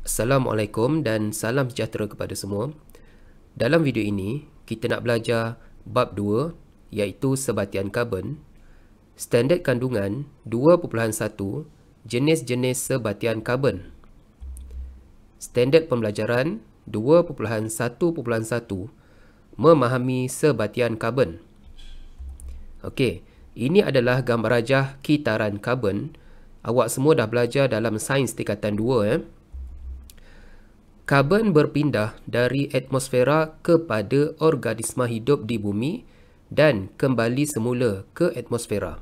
Assalamualaikum dan salam sejahtera kepada semua. Dalam video ini, kita nak belajar bab 2 iaitu sebatian karbon, standard kandungan 2.1, jenis-jenis sebatian karbon. Standard pembelajaran 2.1.1, memahami sebatian karbon. Okey, ini adalah gambar rajah kitaran karbon. Awak semua dah belajar dalam sains tingkatan 2 Karbon berpindah dari atmosfera kepada organisma hidup di bumi dan kembali semula ke atmosfera.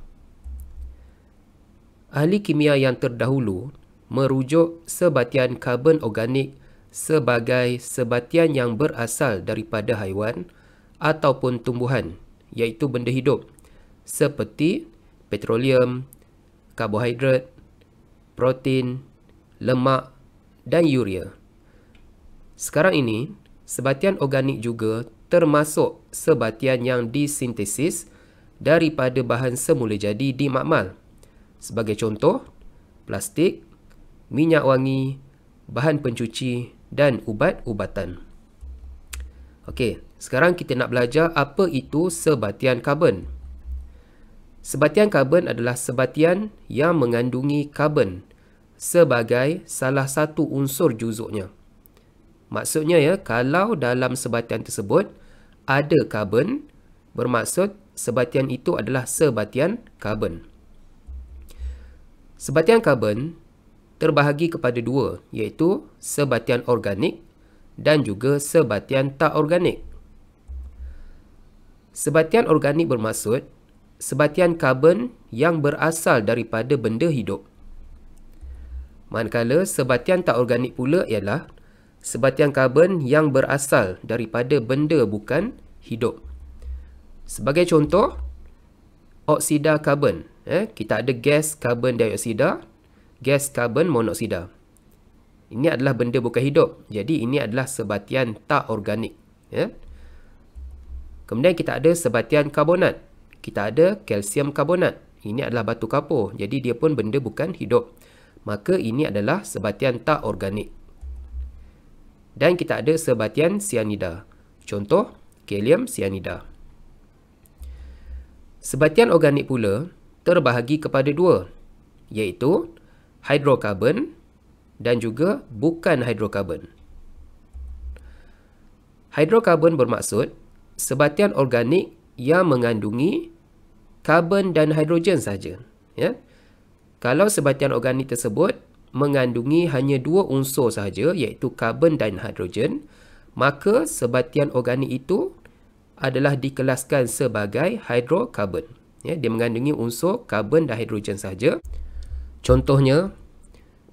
Ahli kimia yang terdahulu merujuk sebatian karbon organik sebagai sebatian yang berasal daripada haiwan ataupun tumbuhan, iaitu benda hidup, seperti petroleum, karbohidrat, protein, lemak dan urea. Sekarang ini, sebatian organik juga termasuk sebatian yang disintesis daripada bahan semula jadi di makmal. Sebagai contoh, plastik, minyak wangi, bahan pencuci dan ubat-ubatan. Okey, sekarang kita nak belajar apa itu sebatian karbon. Sebatian karbon adalah sebatian yang mengandungi karbon sebagai salah satu unsur juzuknya. Maksudnya kalau dalam sebatian tersebut ada karbon, bermaksud sebatian itu adalah sebatian karbon. Sebatian karbon terbahagi kepada dua, iaitu sebatian organik dan juga sebatian tak organik. Sebatian organik bermaksud sebatian karbon yang berasal daripada benda hidup. Manakala sebatian tak organik pula ialah sebatian karbon yang berasal daripada benda bukan hidup. Sebagai contoh, oksida karbon. Kita ada gas karbon dioksida, gas karbon monoksida. Ini adalah benda bukan hidup. Jadi ini adalah sebatian tak organik. Kemudian kita ada sebatian karbonat. Kita ada kalsium karbonat. Ini adalah batu kapur. Jadi dia pun benda bukan hidup. Maka ini adalah sebatian tak organik. Dan kita ada sebatian sianida. Contoh, kalium sianida. Sebatian organik pula terbahagi kepada dua, iaitu hidrokarbon dan juga bukan hidrokarbon. Hidrokarbon bermaksud sebatian organik yang mengandungi karbon dan hidrogen sahaja. Kalau sebatian organik tersebut mengandungi hanya dua unsur sahaja, iaitu karbon dan hidrogen, maka sebatian organik itu adalah dikelaskan sebagai hidrokarbon. Dia mengandungi unsur karbon dan hidrogen sahaja. Contohnya,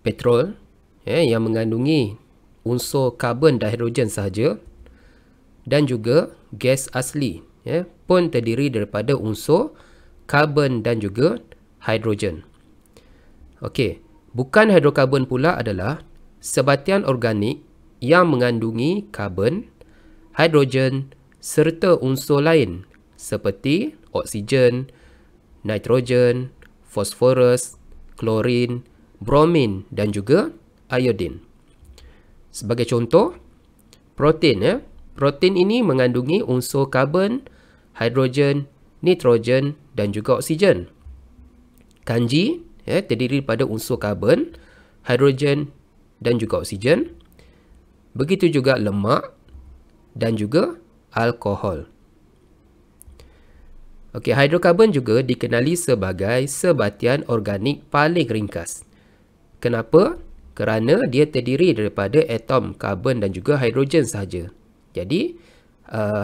petrol yang mengandungi unsur karbon dan hidrogen sahaja, dan juga gas asli pun terdiri daripada unsur karbon dan juga hidrogen. Okey. Bukan hidrokarbon pula adalah sebatian organik yang mengandungi karbon, hidrogen serta unsur lain seperti oksigen, nitrogen, fosforus, klorin, bromin dan juga iodin. Sebagai contoh, protein. Protein ini mengandungi unsur karbon, hidrogen, nitrogen dan juga oksigen. Kanji terdiri daripada unsur karbon, hidrogen dan juga oksigen. Begitu juga lemak dan juga alkohol. Okey, hidrokarbon juga dikenali sebagai sebatian organik paling ringkas. Kenapa? Kerana dia terdiri daripada atom karbon dan juga hidrogen sahaja. Jadi,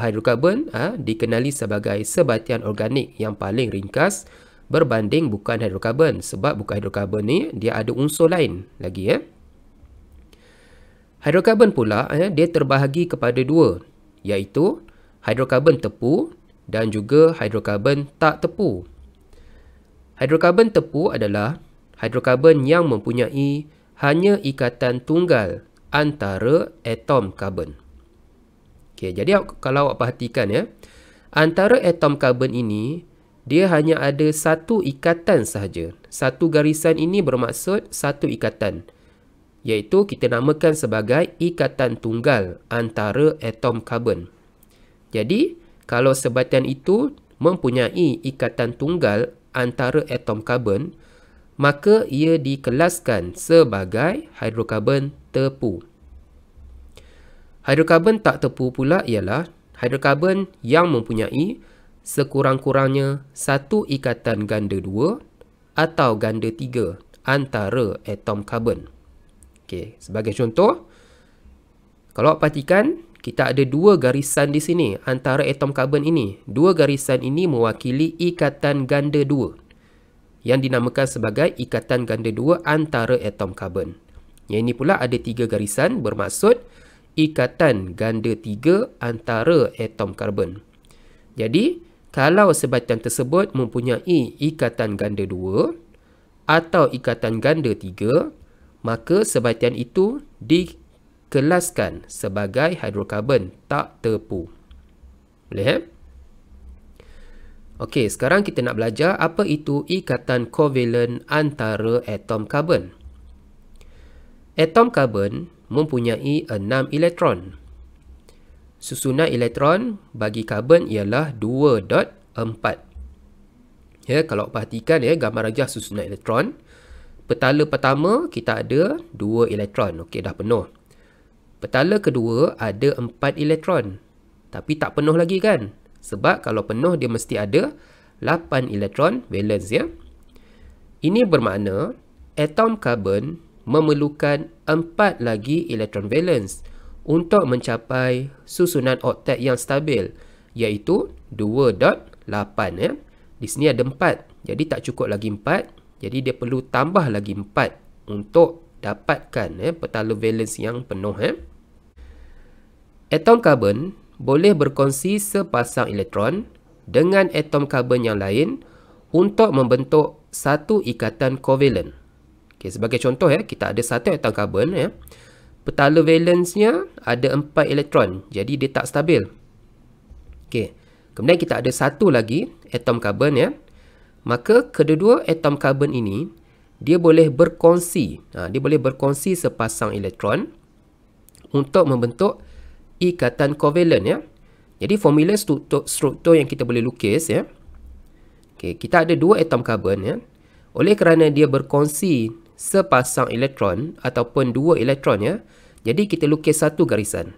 hidrokarbon dikenali sebagai sebatian organik yang paling ringkas berbanding bukan hidrokarbon, sebab bukan hidrokarbon ni dia ada unsur lain lagi. Hidrokarbon pula dia terbahagi kepada dua, iaitu hidrokarbon tepu dan juga hidrokarbon tak tepu. Hidrokarbon tepu adalah hidrokarbon yang mempunyai hanya ikatan tunggal antara atom karbon. Okey, jadi kalau awak perhatikan antara atom karbon ini dia hanya ada satu ikatan sahaja. Satu garisan ini bermaksud satu ikatan. iaitu kita namakan sebagai ikatan tunggal antara atom karbon. Jadi, kalau sebatian itu mempunyai ikatan tunggal antara atom karbon, maka ia dikelaskan sebagai hidrokarbon tepu. Hidrokarbon tak tepu pula ialah hidrokarbon yang mempunyai sekurang-kurangnya satu ikatan ganda 2 atau ganda 3 antara atom karbon. Okey, sebagai contoh, kalau awak perhatikan, kita ada dua garisan di sini antara atom karbon ini. Dua garisan ini mewakili ikatan ganda 2 yang dinamakan sebagai ikatan ganda 2 antara atom karbon. Yang ini pula ada 3 garisan bermaksud ikatan ganda 3 antara atom karbon. Jadi, kalau sebatian tersebut mempunyai ikatan ganda 2 atau ikatan ganda 3, maka sebatian itu dikelaskan sebagai hidrokarbon tak tepu. Boleh? Okey, sekarang kita nak belajar apa itu ikatan kovalent antara atom karbon. Atom karbon mempunyai 6 elektron. Susunan elektron bagi karbon ialah 2.4. Ya, kalau perhatikan ya gambar rajah susunan elektron. Petala pertama kita ada 2 elektron. Okey, dah penuh. Petala kedua ada 4 elektron. Tapi tak penuh lagi kan? Sebab kalau penuh dia mesti ada 8 elektron valence ya. Ini bermakna atom karbon memerlukan 4 lagi elektron valence untuk mencapai susunan oktet yang stabil, iaitu 2.8 ya. Di sini ada 4. Jadi tak cukup lagi 4. Jadi dia perlu tambah lagi 4 untuk dapatkan petala valence yang penuh ya. Atom karbon boleh berkongsi sepasang elektron dengan atom karbon yang lain untuk membentuk satu ikatan kovalent. Okay, sebagai contoh ya, kita ada satu atom karbon ya. Petala valence-nya ada 4 elektron, jadi dia tak stabil. Okay. Kemudian kita ada satu lagi atom karbon ya. Maka kedua-dua atom karbon ini dia boleh berkongsi. Dia boleh berkongsi sepasang elektron untuk membentuk ikatan kovalent ya. Jadi formula struktur yang kita boleh lukis ya. Okey, kita ada dua atom karbon ya. Oleh kerana dia berkongsi sepasang elektron ataupun 2 elektron ya. Jadi kita lukis satu garisan.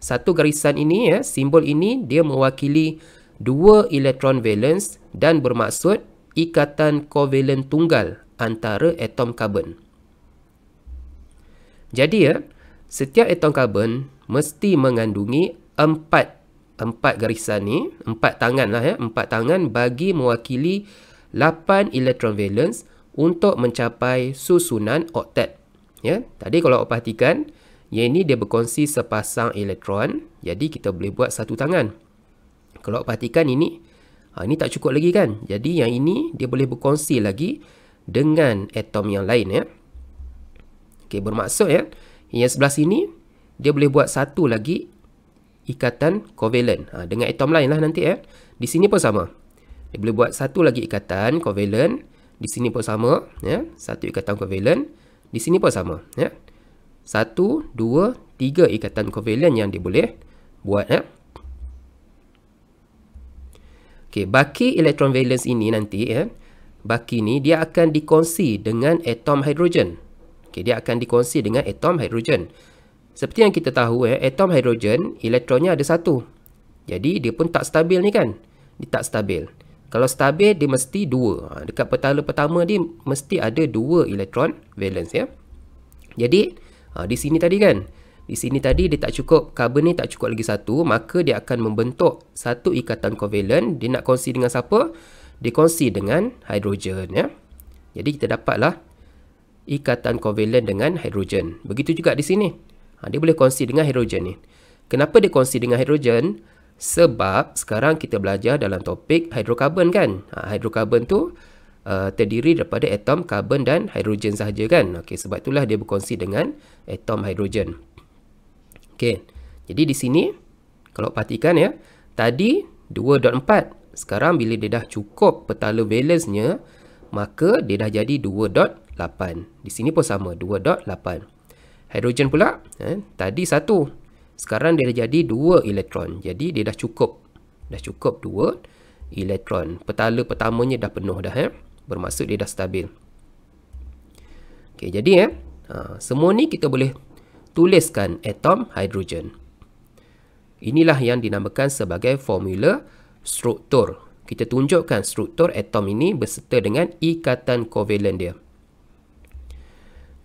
Satu garisan ini ya, simbol ini dia mewakili 2 elektron valence dan bermaksud ikatan kovalent tunggal antara atom karbon. Jadi ya, setiap atom karbon mesti mengandungi 4 garisan ni, 4 tangan lah ya, 4 tangan bagi mewakili 8 elektron valence untuk mencapai susunan oktet. Ya, tadi kalau awak perhatikan, yang ini dia berkongsi sepasang elektron, jadi kita boleh buat satu tangan. Kalau awak perhatikan ini tak cukup lagi kan? Jadi yang ini dia boleh berkongsi lagi dengan atom yang lain ya. Okey, bermaksud ya, yang sebelah sini dia boleh buat satu lagi ikatan kovalent dengan atom lain lah nanti ya. Di sini pun sama. Dia boleh buat satu lagi ikatan kovalent. Di sini pun sama ya. Satu ikatan kovalent. Di sini pun sama ya. 1, 2, 3 ikatan kovalent yang dia boleh buat ya. Okey, baki elektron valence ini nanti ya. Baki ni dia akan dikongsi dengan atom hidrogen. Okey, dia akan dikongsi dengan atom hidrogen. Seperti yang kita tahu atom hidrogen elektronnya ada satu. Jadi dia pun tak stabil ni kan? Dia tak stabil. Kalau stabil dia mesti 2. Dekat petala pertama dia mesti ada 2 elektron valence ya. Jadi di sini tadi kan? Di sini tadi dia tak cukup, karbon ni tak cukup lagi satu, maka dia akan membentuk satu ikatan kovalent. Dia nak kongsi dengan siapa? Dia kongsi dengan hidrogen ya. Jadi kita dapatlah ikatan kovalent dengan hidrogen. Begitu juga di sini. Dia boleh kongsi dengan hidrogen ni. Kenapa dia kongsi dengan hidrogen? Sebab sekarang kita belajar dalam topik hidrokarbon kan. Hidrokarbon tu terdiri daripada atom karbon dan hidrogen sahaja kan. Okey, sebab itulah dia berkongsi dengan atom hidrogen. Okey. Jadi di sini kalau perhatikan ya, tadi 2.4. Sekarang bila dia dah cukup petala valence-nya, maka dia dah jadi 2.8. Di sini pun sama 2.8. Hidrogen pula, tadi 1. Sekarang dia dah jadi 2 elektron. Jadi dia dah cukup. Dah cukup 2 elektron. Petala pertamanya dah penuh dah. Bermaksud dia dah stabil. Okey, jadi semua ni kita boleh tuliskan atom hidrogen. Inilah yang dinamakan sebagai formula struktur. Kita tunjukkan struktur atom ini beserta dengan ikatan kovalen dia.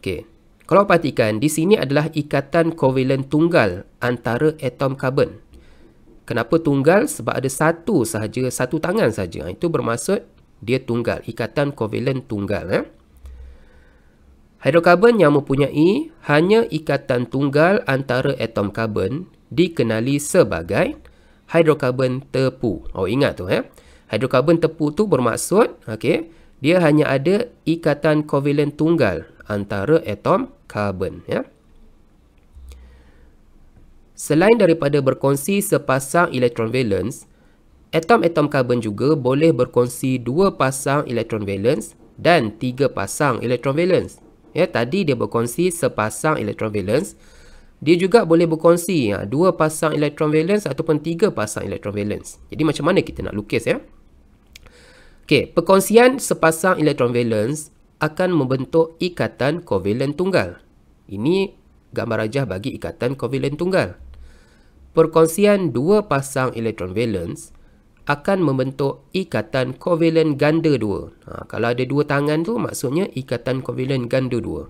Okey. Kalau perhatikan, di sini adalah ikatan kovalen tunggal antara atom karbon. Kenapa tunggal? Sebab ada satu sahaja, satu tangan saja. Itu bermaksud dia tunggal, ikatan kovalen tunggal. Hidrokarbon yang mempunyai hanya ikatan tunggal antara atom karbon dikenali sebagai hidrokarbon tepu. Oh, ingat tu. Hidrokarbon tepu tu bermaksud, dia hanya ada ikatan kovalen tunggal antara atom karbon. Selain daripada berkongsi sepasang elektron valens, atom-atom karbon juga boleh berkongsi 2 pasang elektron valens dan 3 pasang elektron valens. Tadi dia berkongsi sepasang elektron valens. Dia juga boleh berkongsi 2 pasang elektron valens ataupun 3 pasang elektron valens. Jadi macam mana kita nak lukis perkongsian sepasang elektron valens akan membentuk ikatan kovalen tunggal. Ini gambar rajah bagi ikatan kovalen tunggal. Perkongsian 2 pasang elektron valens akan membentuk ikatan kovalen ganda 2. Kalau ada 2 tangan tu maksudnya ikatan kovalen ganda 2.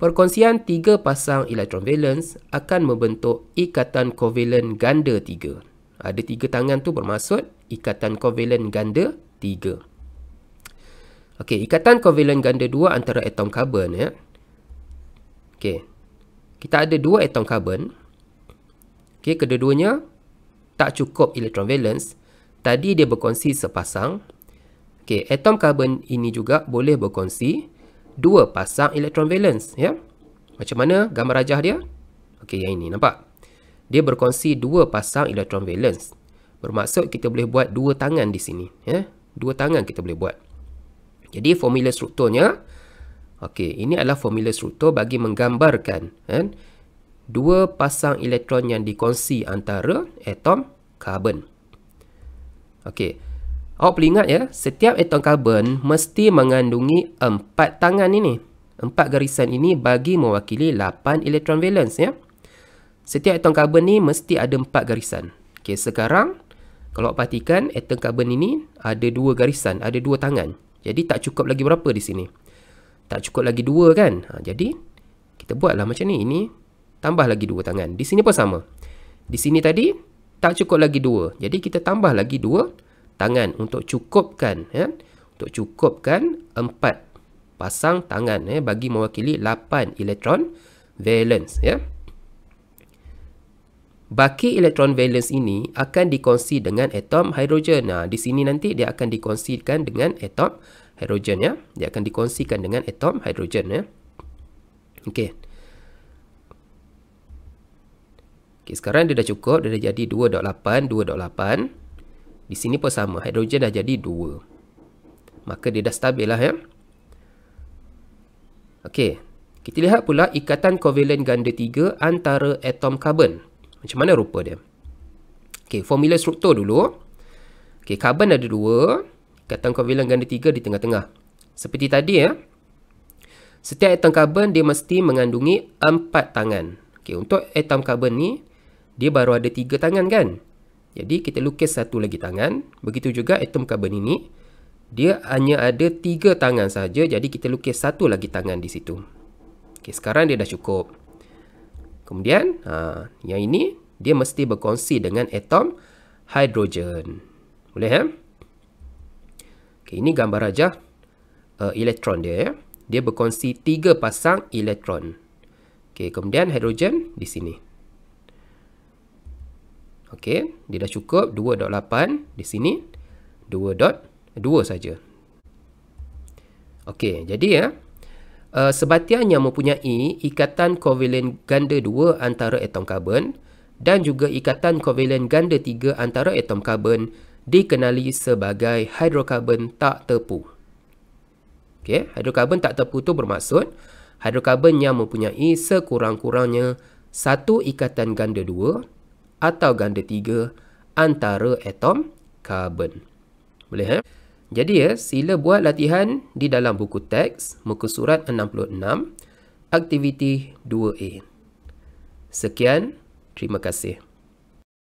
Perkongsian 3 pasang elektron valens akan membentuk ikatan kovalen ganda 3. Ada 3 tangan tu bermaksud ikatan kovalen ganda 3. Okey, ikatan kovalen ganda 2 antara atom karbon kita ada 2 atom karbon. Kedua-duanya tak cukup elektron valens. Tadi dia berkongsi sepasang. Atom karbon ini juga boleh berkongsi 2 pasang elektron valens. Macam mana gambar rajah dia? Yang ini nampak. Dia berkongsi 2 pasang elektron valens. Bermaksud kita boleh buat 2 tangan di sini. 2 tangan kita boleh buat. Jadi formula strukturnya, ini adalah formula struktur bagi menggambarkan 2 pasang elektron yang dikongsi antara atom karbon. Awak perlu ingat setiap atom karbon mesti mengandungi 4 tangan ini. 4 garisan ini bagi mewakili 8 elektron valens Setiap atom karbon ni mesti ada 4 garisan. Sekarang kalau awak perhatikan atom karbon ini ada 2 garisan, ada 2 tangan. Jadi tak cukup lagi berapa di sini? Tak cukup lagi 2 kan? Jadi kita buatlah macam ni. Ini tambah lagi 2 tangan. Di sini pun sama. Di sini tadi tak cukup lagi 2. Jadi kita tambah lagi 2 tangan untuk cukupkan untuk cukupkan 4 pasang tangan bagi mewakili 8 elektron valens Baki elektron valens ini akan dikongsi dengan atom hidrogen. Di sini nanti dia akan dikongsikan dengan atom hidrogen Dia akan dikongsikan dengan atom hidrogen sekarang dia dah cukup, dia dah jadi 2.8, 2.8. Di sini pun sama, hidrogen dah jadi 2. Maka dia dah stabil lah kita lihat pula ikatan kovalen ganda 3 antara atom karbon. Macam mana rupa dia? Formula struktur dulu. Karbon ada 2, ikatan kovalen ganda 3 di tengah-tengah. Seperti tadi setiap atom karbon dia mesti mengandungi 4 tangan. Untuk atom karbon ni dia baru ada 3 tangan kan? Jadi kita lukis satu lagi tangan. Begitu juga atom karbon ini dia hanya ada 3 tangan saja. Jadi kita lukis satu lagi tangan di situ. Sekarang dia dah cukup. Kemudian yang ini dia mesti berkongsi dengan atom hidrogen. Boleh ini gambar rajah elektron dia Dia berkongsi 3 pasang elektron. Kemudian hidrogen di sini. Dia dah cukup 2.8 di sini. 2.2 saja. Jadi sebatian yang mempunyai ikatan kovalen ganda 2 antara atom karbon dan juga ikatan kovalen ganda 3 antara atom karbon dikenali sebagai hidrokarbon tak tepu. Hidrokarbon tak tepu tu bermaksud hidrokarbon yang mempunyai sekurang-kurangnya satu ikatan ganda 2 atau ganda 3 antara atom karbon. Boleh Jadi sila buat latihan di dalam buku teks muka surat 66 aktiviti 2A. Sekian, terima kasih.